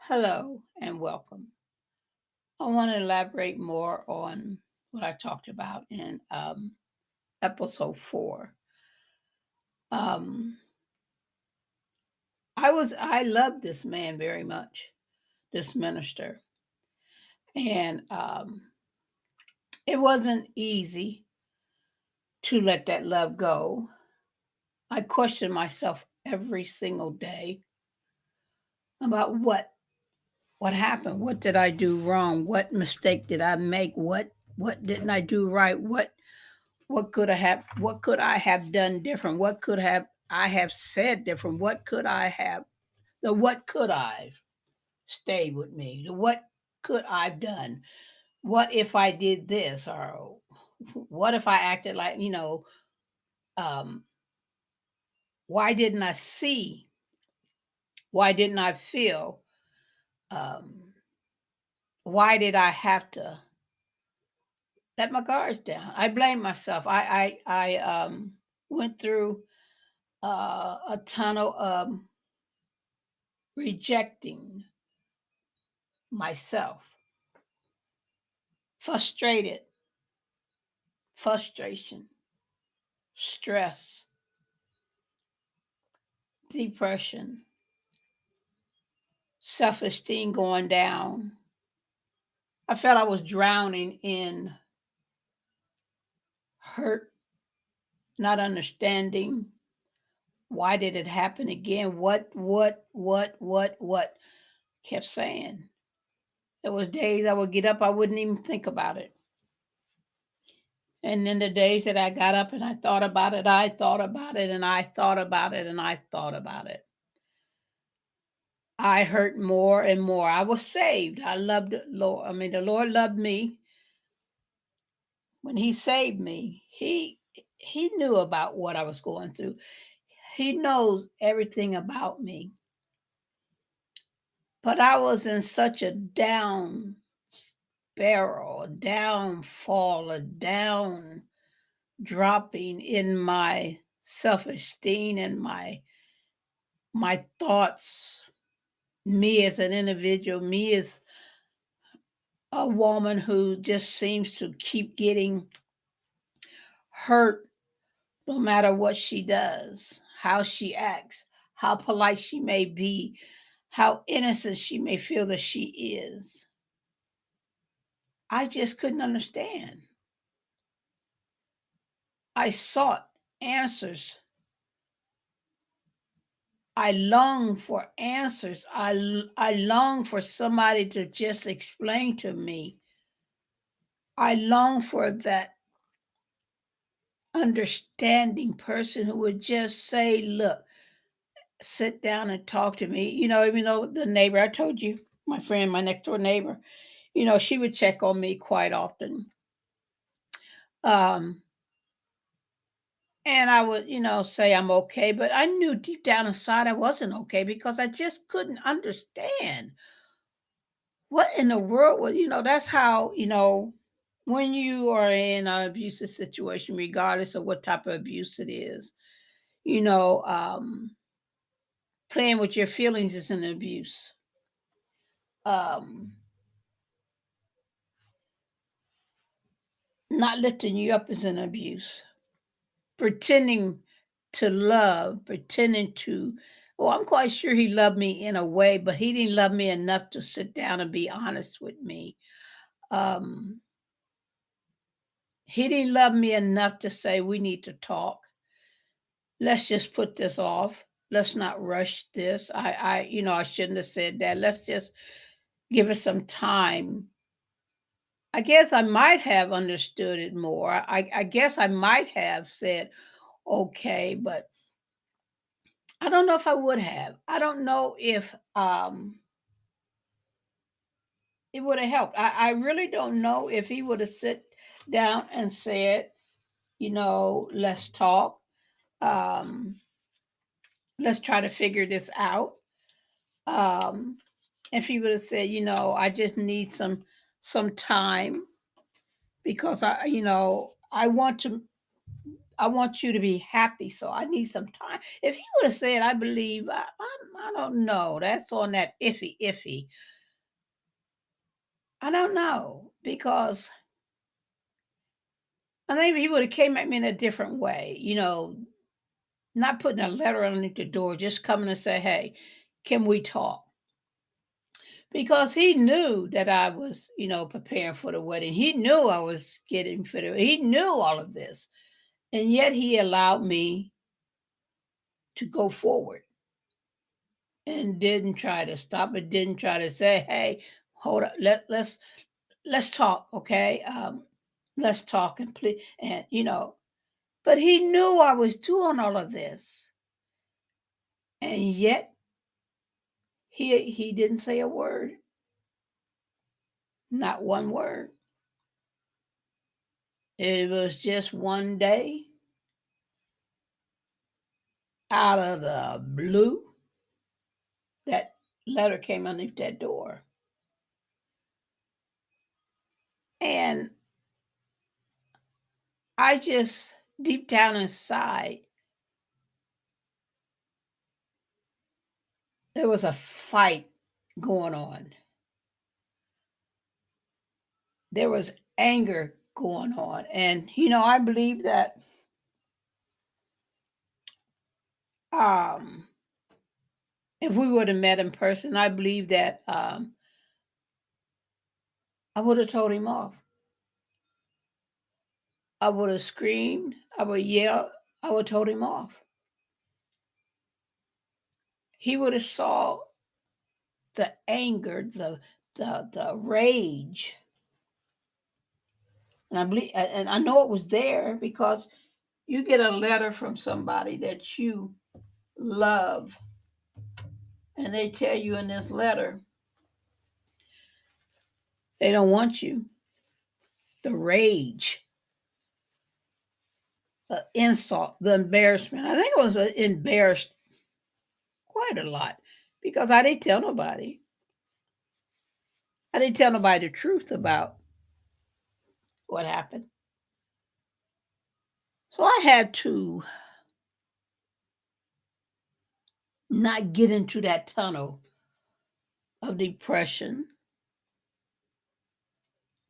Hello and welcome. I want to elaborate more on what I talked about in episode 4. Um, I loved this man very much, this minister, and it wasn't easy to let that love go. I questioned myself every single day about what happened, what did I do wrong, what mistake did I make, what didn't I do right, what could I have done different? What could have I have said different? What could I stay with me? The what could I've done? What if I did this? Or what if I acted like, um, why didn't I see? Why didn't I feel? Um, why did I have to let my guards down? I blame myself. I went through a tunnel of rejecting myself, frustrated, frustration, stress, depression, self esteem going down. I felt I was drowning in hurt, not understanding why did it happen again? What? Kept saying. There was days I would get up, I wouldn't even think about it. And then the days that I got up and I thought about it, I thought about it, and I thought about it, and I thought about it. I hurt more and more. I was saved. I loved the Lord. I mean, the Lord loved me when He saved me. He knew about what I was going through. He knows everything about me. But I was in such a down barrel, a downfall, a down dropping in my self-esteem and my thoughts, me as an individual, me as a woman who just seems to keep getting hurt no matter what she does, how she acts, how polite she may be, how innocent she may feel that she is. I just couldn't understand. I sought answers. I long for answers. I long for somebody to just explain to me. I long for that understanding person who would just say, look, sit down and talk to me. Even though the neighbor, I told you, my friend, my next door neighbor, she would check on me quite often. Um, and I would, say I'm okay, but I knew deep down inside I wasn't okay because I just couldn't understand what in the world was, that's how, when you are in an abusive situation, regardless of what type of abuse it is, you know, um, playing with your feelings is an abuse. Um, Not lifting you up is an abuse. Pretending to love, pretending to, well, I'm quite sure he loved me in a way, but he didn't love me enough to sit down and be honest with me. Um, he didn't love me enough to say, we need to talk. Let's just put this off. Let's not rush this. I shouldn't have said that. Let's just give it some time. I guess I might have understood it more. I guess I might have said, okay, but I don't know if I would have. I don't know if it would have helped. I really don't know if he would have sit down and said, let's talk. Um, let's try to figure this out. Um, if he would have said, I just need some time because I want to I want you to be happy, so I need some time. If he would have said, I believe, I don't know. That's on that iffy. I don't know because I think if he would have came at me in a different way, not putting a letter underneath the door, just coming and say, hey, can we talk? Because he knew that I was, preparing for the wedding. He knew I was getting fit. He knew all of this. And yet he allowed me to go forward and didn't try to stop it, didn't try to say, hey, hold up, let's talk, okay? Let's talk and please and but he knew I was doing all of this. And yet he didn't say a word, not one word. It was just one day out of the blue that letter came underneath that door. And I just, deep down inside, there was a fight going on. There was anger going on. And, I believe that um, if we would have met in person, I believe that I would have told him off. I would have screamed. I would yell. I would have told him off. He would have saw the anger, the rage. And I believe, and I know it was there because you get a letter from somebody that you love, and they tell you in this letter they don't want you. The rage, the insult, the embarrassment. I think I was embarrassed quite a lot because I didn't tell nobody. I didn't tell nobody the truth about what happened. So I had to not get into that tunnel of depression,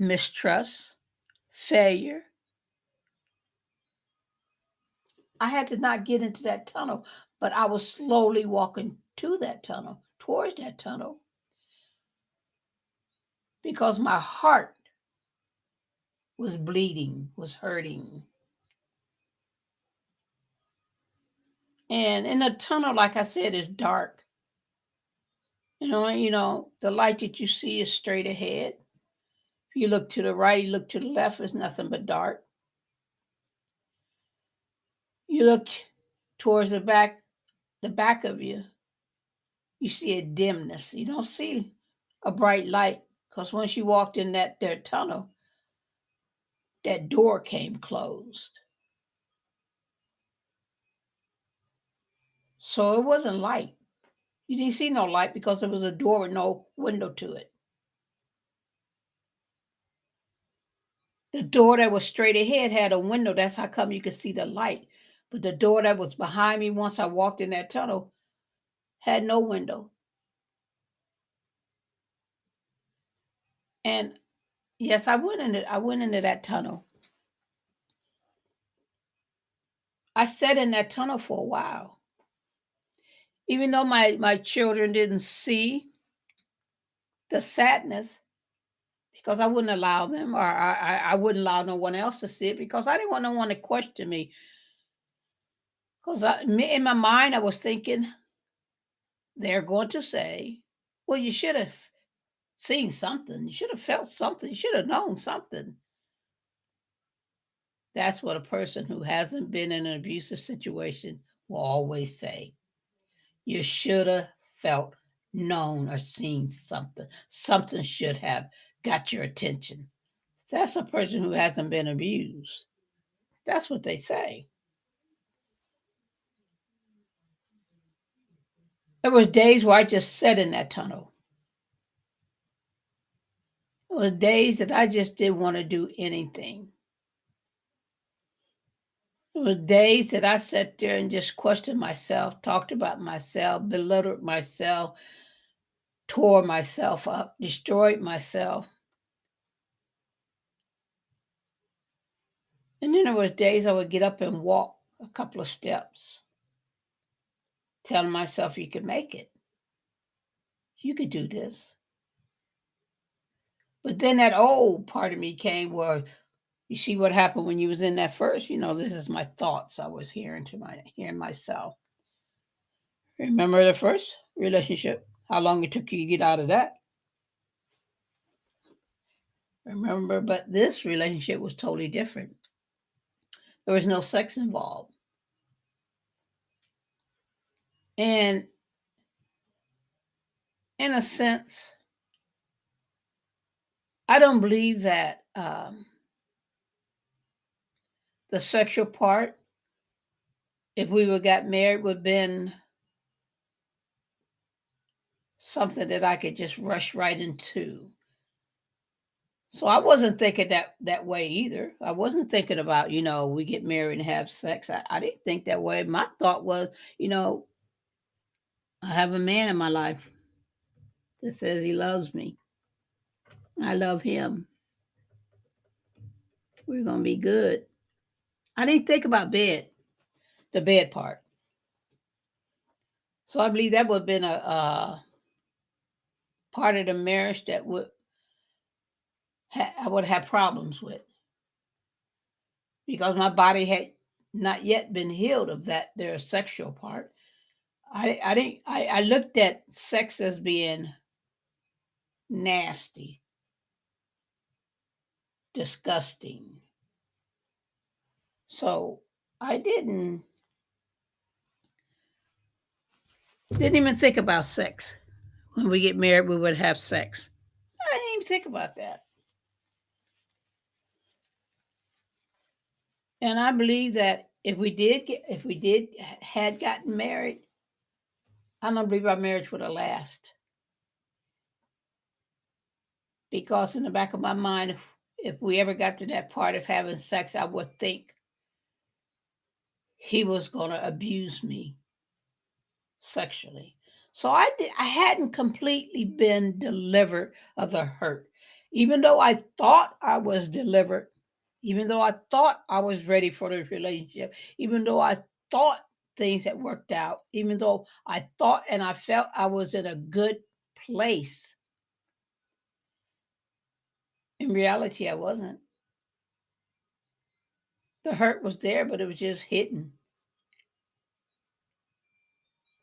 mistrust, failure. I had to not get into that tunnel, but I was slowly walking to that tunnel, towards that tunnel, because my heart was bleeding, was hurting. And in the tunnel, like I said, is dark. The light that you see is straight ahead. If you look to the right, you look to the left, it's nothing but dark. You look towards the back of you, you see a dimness. You don't see a bright light because once you walked in that there tunnel, that door came closed. So it wasn't light. You didn't see no light because there was a door with no window to it. The door that was straight ahead had a window. That's how come you could see the light. But the door that was behind me once I walked in that tunnel had no window. And yes, I went in it. I went into that tunnel. I sat in that tunnel for a while. Even though my children didn't see the sadness, because I wouldn't allow them, or I wouldn't allow no one else to see it, because I didn't want no one to question me. Because in my mind, I was thinking, they're going to say, well, you should have seen something. You should have felt something. You should have known something. That's what a person who hasn't been in an abusive situation will always say. You should have felt, known, or seen something. Something should have got your attention. That's a person who hasn't been abused. That's what they say. There was days where I just sat in that tunnel. It was days that I just didn't want to do anything. There were days that I sat there and just questioned myself, talked about myself, belittled myself, tore myself up, destroyed myself. And then there was days I would get up and walk a couple of steps, telling myself you could make it. You could do this. But then that old part of me came where you see what happened when you was in that first, this is my thoughts I was hearing myself. Remember the first relationship? How long it took you to get out of that? Remember, but this relationship was totally different. There was no sex involved. And in a sense, I don't believe that the sexual part, if we would got married, would have been something that I could just rush right into. So I wasn't thinking that way either. I wasn't thinking about, we get married and have sex. I didn't think that way. My thought was, I have a man in my life that says he loves me. I love him. We're going to be good. I didn't think about the bed part. So I believe that would have been a part of the marriage that I would have problems with, because my body had not yet been healed of their sexual part. I looked at sex as being nasty, disgusting. So I didn't even think about sex. When we get married, we would have sex. I didn't even think about that. And I believe that if we did had gotten married, I don't believe our marriage would have lasted. Because in the back of my mind, if we ever got to that part of having sex, I would think he was going to abuse me sexually. So I hadn't completely been delivered of the hurt. Even though I thought I was delivered, even though I thought I was ready for the relationship, even though I thought things had worked out, even though I thought and I felt I was in a good place, in reality, I wasn't. The hurt was there, but it was just hidden.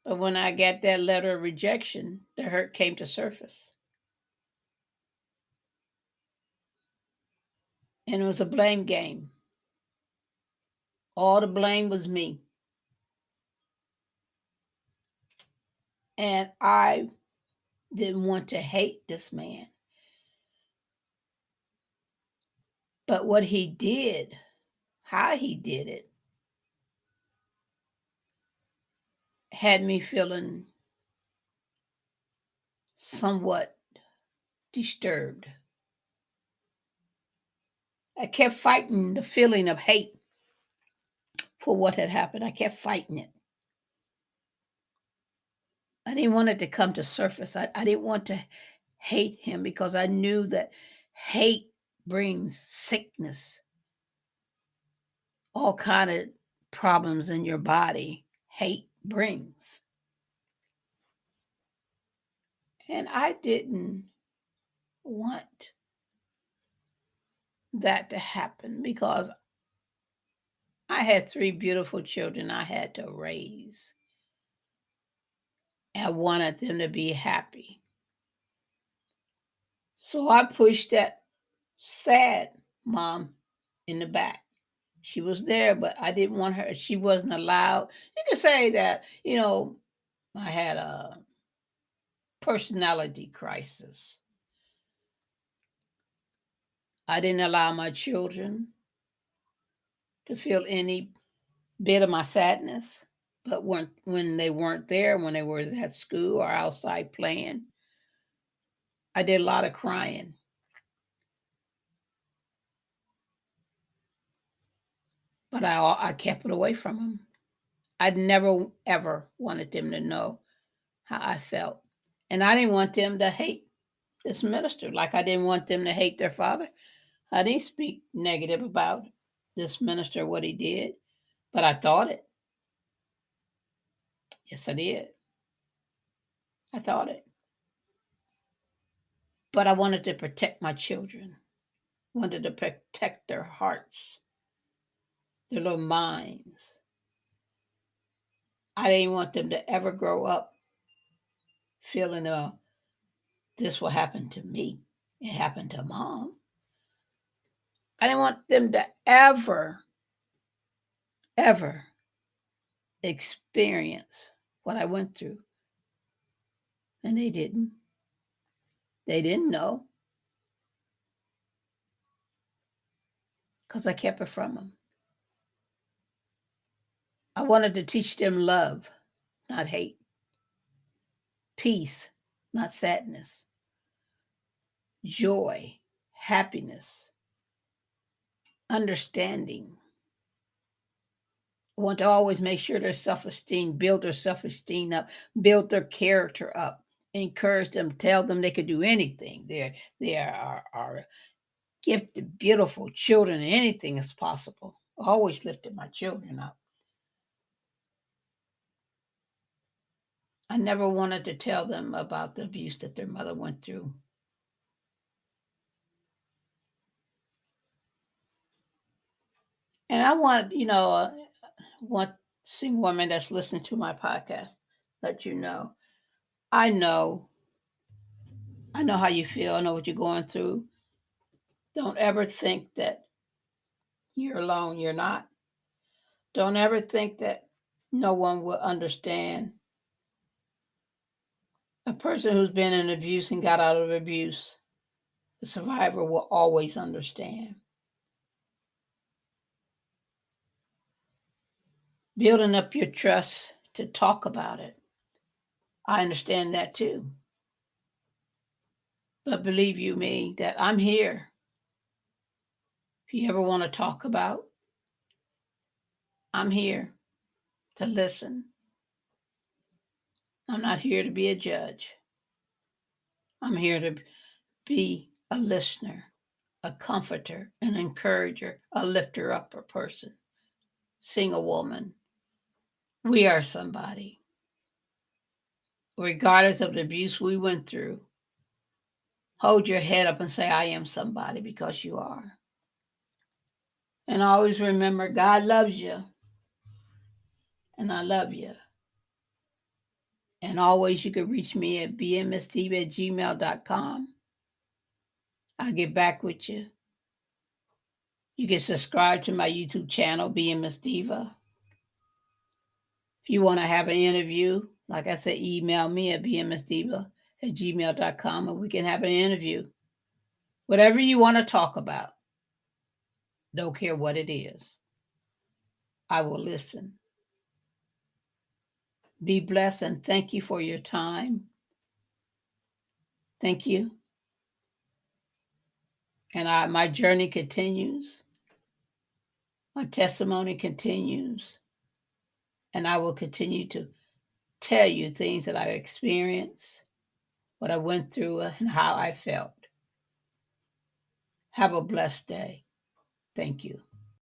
But when I got that letter of rejection, the hurt came to surface. And it was a blame game. All the blame was me. And I didn't want to hate this man. But what he did, how he did it, had me feeling somewhat disturbed. I kept fighting the feeling of hate for what had happened. I kept fighting it. I didn't want it to come to surface. I didn't want to hate him, because I knew that hate brings sickness, all kind of problems in your body. Hate brings. And I didn't want that to happen, because I had 3 beautiful children I had to raise. I wanted them to be happy. So I pushed that sad mom in the back. She was there, but I didn't want her. She wasn't allowed. You could say that, I had a personality crisis. I didn't allow my children to feel any bit of my sadness. But when they weren't there, when they were at school or outside playing, I did a lot of crying. But I kept it away from them. I never, ever wanted them to know how I felt. And I didn't want them to hate this minister like I didn't want them to hate their father. I didn't speak negative about this minister, what he did, but I thought it. Yes, I did. I thought it. But I wanted to protect my children, wanted to protect their hearts, their little minds. I didn't want them to ever grow up feeling, this will happen to me. It happened to mom. I didn't want them to ever experience what I went through. And they didn't. They didn't know. Because I kept it from them. I wanted to teach them love, not hate. Peace, not sadness. Joy, happiness, understanding. I want to always make sure their self-esteem, build their self-esteem up, build their character up, encourage them, tell them they could do anything. They are gifted, beautiful children, and anything is possible. I always lifted my children up. I never wanted to tell them about the abuse that their mother went through. And I want, one single woman that's listening to my podcast, let you know, I know how you feel. I know what you're going through. Don't ever think that you're alone. You're not. Don't ever think that no one will understand. A person who's been in abuse and got out of abuse, the survivor will always understand. Building up your trust to talk about it. I understand that too. But believe you me, that I'm here. If you ever want to talk about, I'm here to listen. I'm not here to be a judge. I'm here to be a listener, a comforter, an encourager, a lifter up a person, single woman. We are somebody. Regardless of the abuse we went through, hold your head up and say, I am somebody, because you are. And always remember, God loves you. And I love you. And always you can reach me at MsDiva@gmail.com. I'll get back with you. You can subscribe to my YouTube channel, MsDiva. If you want to have an interview, like I said, email me at MsDiva@gmail.com and we can have an interview. Whatever you want to talk about, don't care what it is, I will listen. Be blessed and thank you for your time. Thank you. And my journey continues. My testimony continues. And I will continue to tell you things that I experienced, what I went through, and how I felt. Have a blessed day. Thank you.